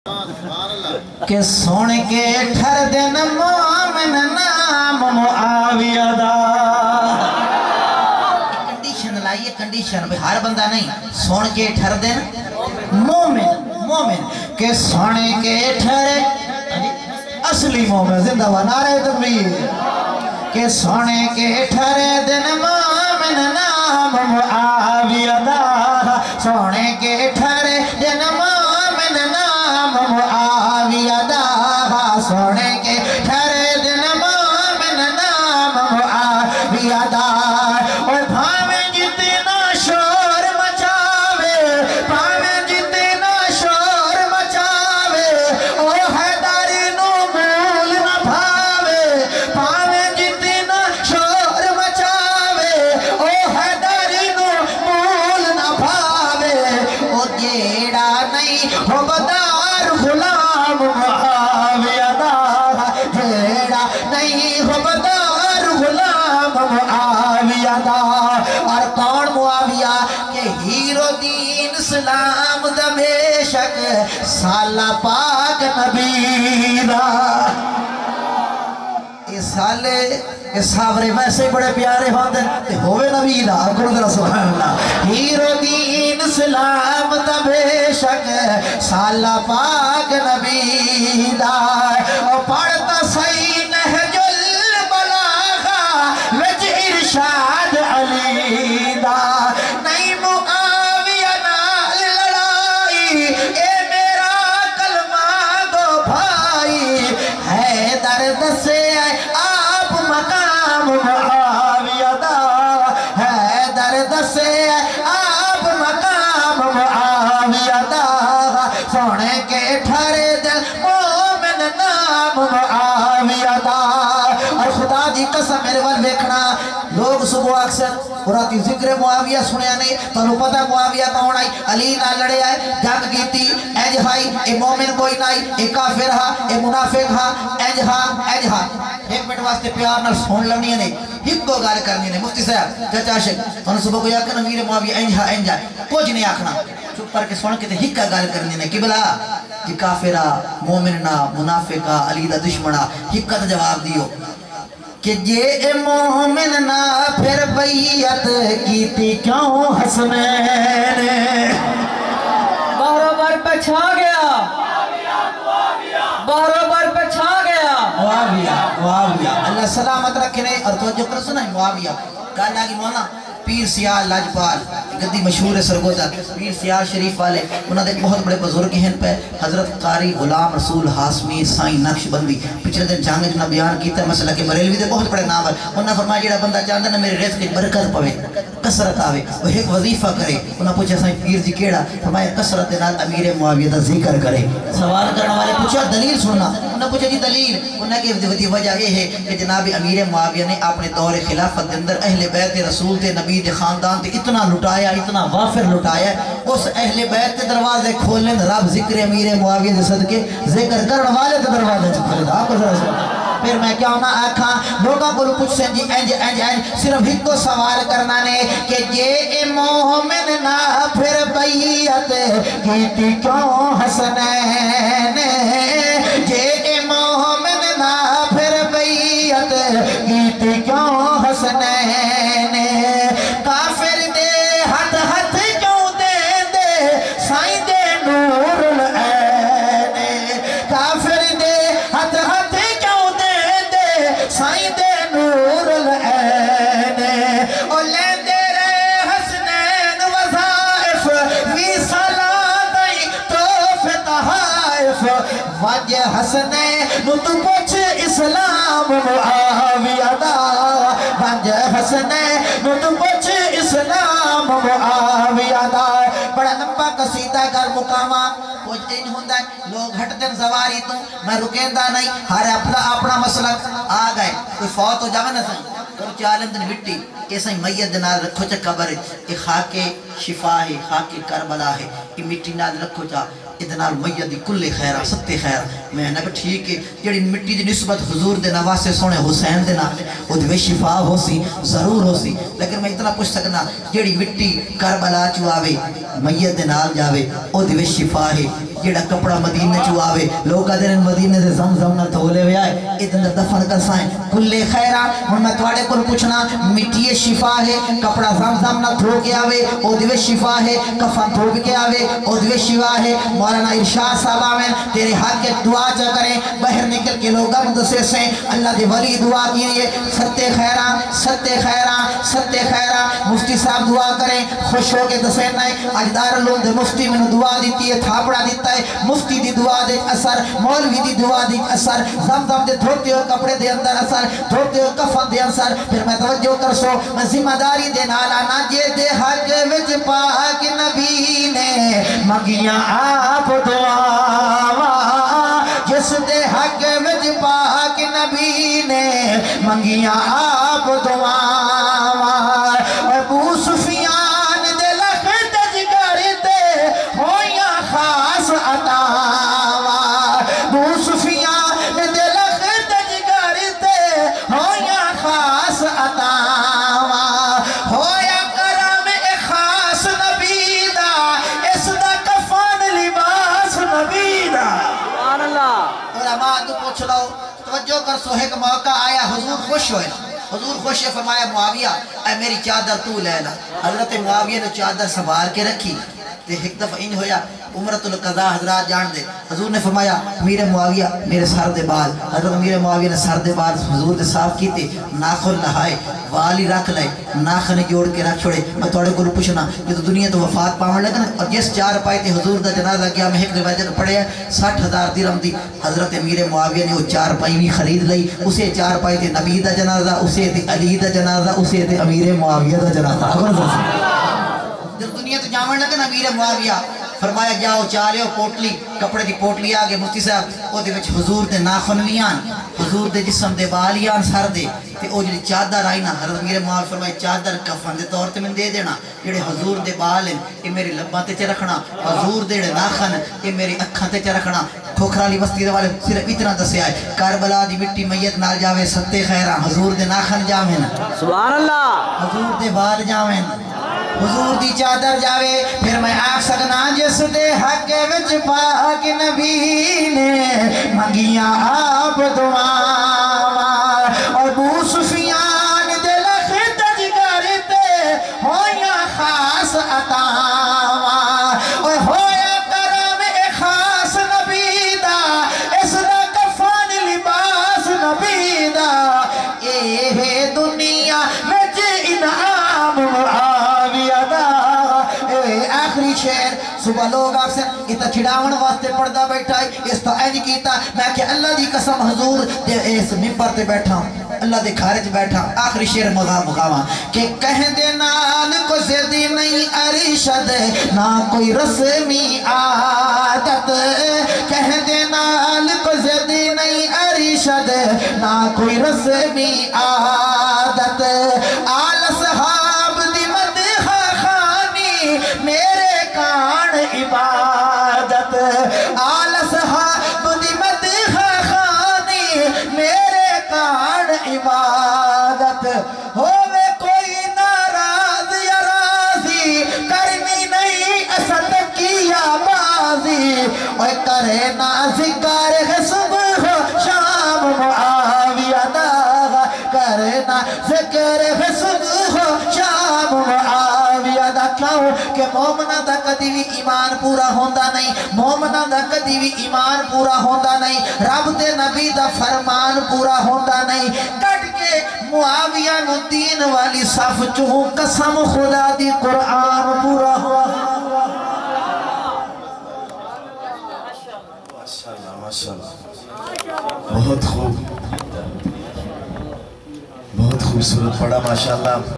کہ سونے کے ٹھر دن مومن نام معاویہ دا کنڈیشن لائیے کنڈیشن ہر بندہ نہیں سونے کے ٹھر دن مومن کہ سونے کے ٹھر اصلی مومن زندہ و نعرہ تکبیر کہ سونے کے ٹھر دن مومن نام معاویہ دا سونے کے ٹھر دن مومن نام معاویہ دا سونے کے ٹھر دن مومن نام معاویہ دا اور بھاویں جتنا شور مچاوے بھاویں جتنا شور مچاوے او حیداری نو مول نہ بھاوے بھاویں جتنا شور مچاوے او حیداری نو مول نہ بھاوے او جیڑا نہیں ہو بدار غلام معاویہ دا جیڑا نہیں ہو بدار غلام معاویہ دا اور کون معاویہ کہ ہیرو دین اسلام دا بے شک سالہ پاک نبی دا اس ساورے ویسے بڑے پیارے ہوندن تے ہوئے نبی دا کرو ذرا سبحان اللہ ہیرو دین اسلام دا بے شک سالہ پاک نبی دا اور پڑھتا صحیح نہج البلاغہ وچ ارشاد علی دا نہیں معاویہ نال لڑائی اے میرا کلمہ دو بھائی حیدر دسے آپ مقام معاویہ دا حیدر دسے آپ مقام معاویہ دا سونے کے ٹھرے دل مومن نام معاویہ دا اور خدا دی قسم میرے وال دیکھنا لوگ صبح اکثر قرآتی ذکر معاویہ سنیا نہیں تو انہوں پتہ معاویہ کون آئی علی نہ لڑے آئے جنگ کیتی اینج ہائی اے مومن کوئی نائی اے کافر ہا اے منافق ہا اینج ہا ایک منٹ واسطے پیار نہ سن لنی ہے نہیں ہک کو گال کرنی ہے مفتی صاحب چچا عاشق انہوں صبح کو یا کہ امیر معاویہ اینج ہا کچھ نہیں آکھنا چپ پر کے سن کے ہک کا گال کرنی ہے قبلہ کہ کافرہ مومنہ منافقہ علی دا دشمنہ ہک کا جواب دیو کہ یہ مومن نہ پھر بیعت کیتی کیوں حسنین بہروبر پہ چھا گیا بہروبر پہ چھا گیا معاویہ اللہ سلامت رکھنے اور توجہ کر سنا ہے معاویہ کہا لگی مولانا پیر سیال لاجپال گدی مشہور سرگوزہ پیر سیال شریف والے انہوں نے بہت بڑے بزرگ ہیں پہ حضرت قاری غلام رسول حاسمی سائیں نقش بندی پچھلے دن جانگ جنہ بیان کیتا ہے مسئلہ کہ بریلوی دے بہت بڑے ناول انہوں نے فرمایا جیڑا بندہ چاہتا ہے میرے رزق کی برکت پوے کسرت آوے وہ ایک وظیفہ کرے انہوں نے پوچھا سائیں پیر جی کیڑا فرمایا کسرت نال امیر معاویہ دا ذکر کرے سوال کرنے والے پوچھا دلیل سننا انہوں نے پوچھا جی دلیل انہوں نے کہ وجہ یہ ہے کہ جناب امیر معاویہ نے اپنے دور خلافت اندر اہل بیت رسول تے نبی دے خاندان تے اتنا لٹایا اتنا وافر لٹایا اس اہل بیت تے دروازے کھولنے رب ذکر امیر معاویہ دے صدقے ذکر کرنے والے تے دروازے کھولے آپ کو ذرا سنا پھر میں کیا ہونا آکھاں لوگاں کو پوچھ سیں جی اینج صرف ہی کو سوال کرنا نے کہ یہ مومن نہ پھر بیعت کیتی کیوں حسنین یہ مومن نہ پھر بیعت کیتی کیوں حسنین کافر دے ہتھ کیوں دے سائیں دے نور العین کافر دے ہتھ کیوں دے سائیں دے نور العین اور لے دے رہے حسنین وظائف وی صلاتیں توف تحائف وجہ حسنین نو تو پوچھ اسلام معاویہ دا وجہ حسنین نو تو پوچھ اسلام معاویہ دا بڑا لمبا قصیدہ کر مقامات پوچھتے نہیں ہوندہ ہے لوگ ہٹ دن زواری تو میں رکیندہ نہیں ہر اپنا مسلک آ گئے کوئی فوت ہو جاوے نہ سائیں کرو چالم دن مٹی ایسا ہی میت دنال رکھو چا قبر ہے خاک شفا ہے خاک کربلا ہے یہ مٹی نال رکھو چا ادنال میت دی کل خیرہ ستے خیر میں نے بھی ٹھیک ہے جڑی مٹی دی نسبت حضور دے نواسے سونے حسین دے نال وہ دوے شفا ہو سی ضرور ہو سی لیکن میں اتنا پوچھ سکنا جڑی مٹی کربلا چواوے میت دے نال جاوے وہ دوے شفا ہے جیڑا کپڑا مدینہ چواوے لوگ کہتے ہیں مدینہ سے زمزم نہ تھولے ہوئے آئے اتنا دفن کر سائیں کلے خیرہ ہن میں توڑے کو پوچھنا مٹی شفا ہے کپڑا زمزم نہ تھو کے آوے او دیوے شفا ہے کفن تھو کے آوے او دیوے شفا ہے مولانا ارشاد صاحب آمین تیرے حق کے دعا چا کریں بہر نکل کے لوگاں مدسے سے اللہ دے ولی دعا کیے ستے خیرہ مفتی صاحب دعا کریں خوش ہو کے دسے نہیں اجدار لوگ دے مفتی میں دعا دیتی ہے تھاپڑا دیتا ہے مفتی دی دعا دے اثر مولوی دی دعا دی اثر زمزم دے دھوتے ہو کپڑے دے اندر اثر دھوتے ہو کفن دے اثر پھر میں توجہ کر سو میں ذمہ داری دے نالا نا جے دے حق وچ پاک نبی نے مگیاں آپ دعا جس دے حق وچ پاک نبی نے منگیاں آپ دعا ابو سفیان دے لخت جگر تے ہویاں خاص عطا ابو سفیان دے لخت جگر تے ہویاں خاص عطا ہویا کرم خاص نبی دا اس دا کفن لباس نبی دا سبحان اللہ علماء تو پوچھ لو توجہ کر سو ایک موقع آیا حضور خوش ہوئے حضور خوش ہے فرمایا معاویہ اے میری چادر تو لے لا حضرت معاویہ نے چادر سنبھال کے رکھی تے ایک دفعہ انج ہویا عمرۃ القضاء حضرات جان دے حضور نے فرمایا امیر معاویہ میرے سر دے بال حضرت امیر معاویہ نے سر دے بال حضور نے صاف کیتے ناخن نہائے والی رکھ لائے ناخن جوڑ کے رکھ چھوڑے میں توڑے کو پوچھنا یہ تو دنیا تو وفات پاون لگا اور جس چار پائے تے حضور دا جنازہ گیا میں ایک روایت پڑھے 60,000 درہم دی حضرت امیر معاویہ نے وہ چار پائی بھی خرید لئی اسے چار پائے تے نبی دا جنازہ اسے تے علی دا جنازہ اسے تے امیر معاویہ دا جنازہ جب دنیا تو جامن لگا نا امیر معاویہ فرمایا جاؤ چالے پوٹلی کپڑے دی پوٹلی آگے مفتی صاحب او دے وچ حضور دے ناخنویان حضور دے جسم دے بالیان سر دے تے او جڑی چادر آئی نا حضرت میرے معاویہ فرمایا چادر کفن دے طور تے میں دے دینا جڑے حضور دے بال ہیں یہ میری لباں تے رکھنا حضور دے ناخن یہ میری اکھاں تے رکھنا کھوکھرالی بستی دے والے صرف اتنا دسے آئے کربلا دی مٹی میت نال جاوے ستے خیران حضور دے ناخن جاویں سبحان اللہ حضور دے بال جاویں حضور دی چادر جاوے پھر میں آکھ سکنا جس دے حق وچ پاک نبی نے منگیاں آپ دعا ابو سفیان دے لخت جگر تے ہویاں خاص عطا ہویا کرم خاص نبی دا اس دا کفن لباس نبی دا اے دنیا وچ انعام آخری شہر صبح لوگ آپ سے اتنا چھڑاون واسطے پردہ بیٹھا ہے اس تو اینج کیتا میں کہ اللہ دی قسم حضور دے اس ممبر تے بیٹھا ہوں اللہ دے خارج بیٹھا آخری شہر مقامہ کہ کہہ دے نال کو زیدی نہیں ارشد نہ کوئی رسمی عادت کہہ دے نال کو زیدی نہیں ارشد نہ کوئی رسمی عادت آل صحاب دی مدح خانی میرے کان عبادت آل صحاب دی مدح خانی میرے کان عبادت ہووے کوئی ناراض یا راضی کرنی نہیں اسد کیا بازی اور کرے نا ذکر ہے صبح شام معاویہ دا کرے نا ذکر ہے صبح شام معاویہ دا کیوں کہ مومنہ دا کدی بھی ایمان پورا ہوندہ نہیں مومنہ دا کدی بھی ایمان پورا ہوندہ نہیں رب دے نبی دا فرمان پورا ہوندہ نہیں کٹ کے معاویہ نو دین والی صف چوں قسم خدا دی قرآن پورا ہوا ماشاءاللہ بہت خوب بہت خوبصورت پڑھا ماشاءاللہ